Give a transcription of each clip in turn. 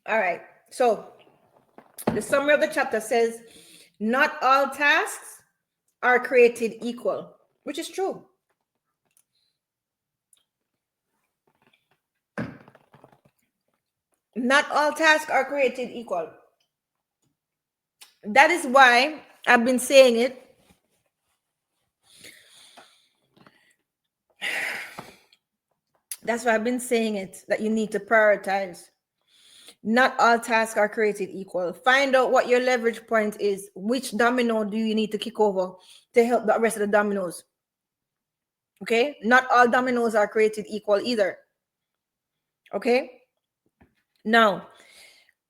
All right. So the summary of the chapter says, not all tasks are created equal, which is true. Not all tasks are created equal. That is why I've been saying it. That's why I've been saying it, that you need to prioritize. Not all tasks are created equal. Find out what your leverage point is. Which domino do you need to kick over to help the rest of the dominoes? Okay? Not all dominoes are created equal either. Okay? Now,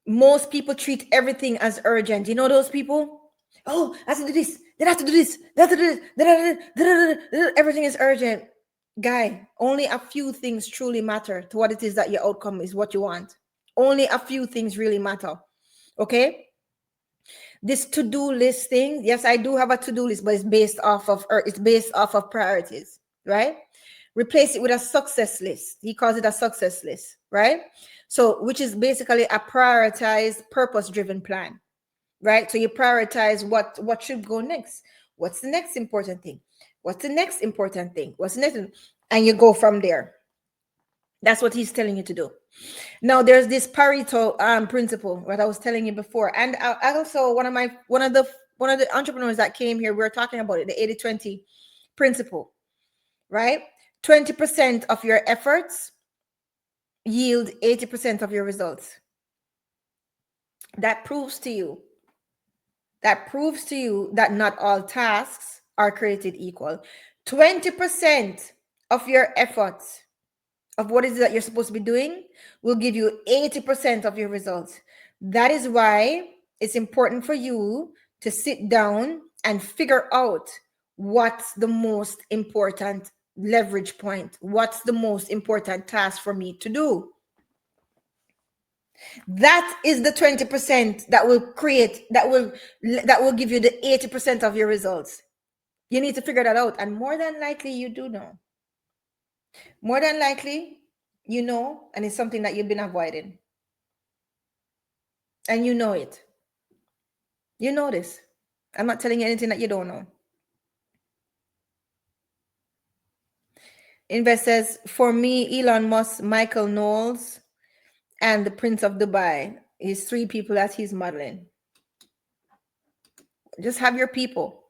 most people treat everything as urgent. You know those people? Oh, I have to do this. Then I have to do this. Then I have to do this. Everything is urgent. Guy, only a few things truly matter to what it is that your outcome is, what you want. Only a few things really matter. Okay? This to-do list thing, yes, I do have a to-do list, but it's based off of priorities, right? Replace it with a success list. He calls it a success list, right? So, which is basically a prioritized, purpose-driven plan, right? So you prioritize what should go next. What's the next important thing? What's the next important thing? What's the next? And you go from there. That's what he's telling you to do. Now, there's this Pareto principle, what I was telling you before, and I also one of the entrepreneurs that came here, we were talking about it, the 80-20 principle, right? 20% of your efforts yield 80% of your results. That proves to you that not all tasks are created equal. 20% of your efforts of what is it that you're supposed to be doing will give you 80% of your results. That is why it's important for you to sit down and figure out what's the most important leverage point. What's the most important task for me to do? That is the 20% that will give you the 80% of your results. You need to figure that out, and more than likely you do know. More than likely, you know, and it's something that you've been avoiding. And you know it. You know this. I'm not telling you anything that you don't know. Investors, for me, Elon Musk, Michael Knowles, and the Prince of Dubai is three people that he's modeling. Just have your people.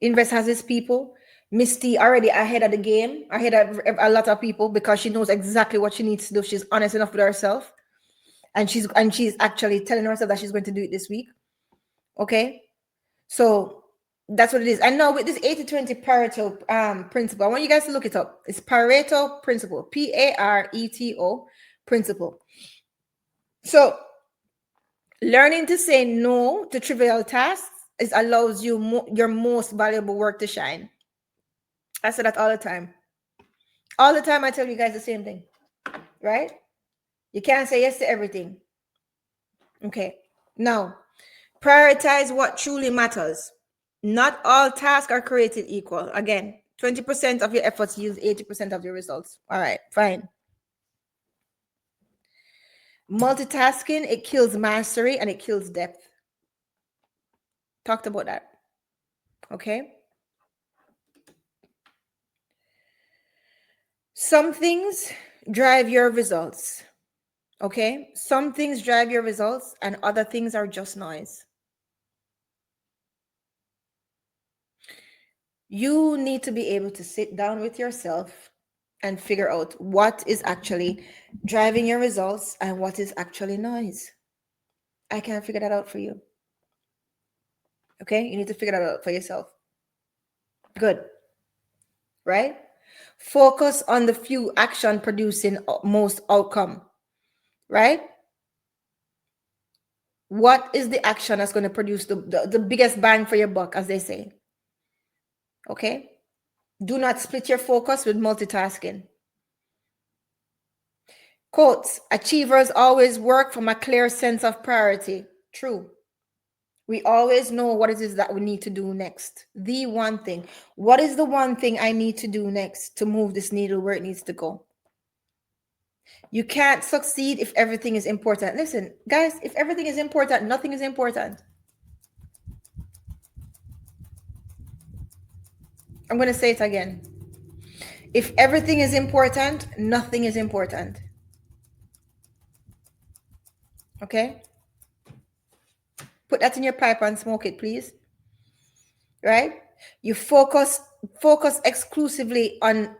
Invest has his people. Misty already ahead of the game, ahead of a lot of people, because she knows exactly what she needs to do. She's honest enough with herself, and she's actually telling herself that she's going to do it this week. Okay, so that's what it is. And now with this 80-20 Pareto principle, I want you guys to look it up. It's Pareto principle, Pareto principle. So learning to say no to trivial tasks allows you your most valuable work to shine. I say that all the time. All the time I tell you guys the same thing, right? You can't say yes to everything. Okay. Now, prioritize what truly matters. Not all tasks are created equal. Again, 20% of your efforts use 80% of your results. All right, fine. Multitasking, it kills mastery and it kills depth. Talked about that. Okay. Some things drive your results. Okay. Some things drive your results and other things are just noise. You need to be able to sit down with yourself and figure out what is actually driving your results and what is actually noise. I can't figure that out for you. Okay? You need to figure that out for yourself. Good. Right? Focus on the few action producing most outcome. Right? What is the action that's going to produce the biggest bang for your buck, as they say? Okay? Do not split your focus with multitasking. Quotes, achievers always work from a clear sense of priority. True. We always know what it is that we need to do next. The one thing. What is the one thing I need to do next to move this needle where it needs to go? You can't succeed if everything is important. Listen, guys, if everything is important, nothing is important. I'm going to say it again. If everything is important, nothing is important. Okay? Put that in your pipe and smoke it, please. Right? You focus exclusively on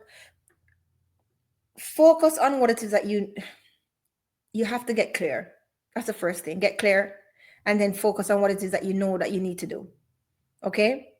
what it is that you have to get clear. That's the first thing. Get clear and then focus on what it is that you know that you need to do. Okay?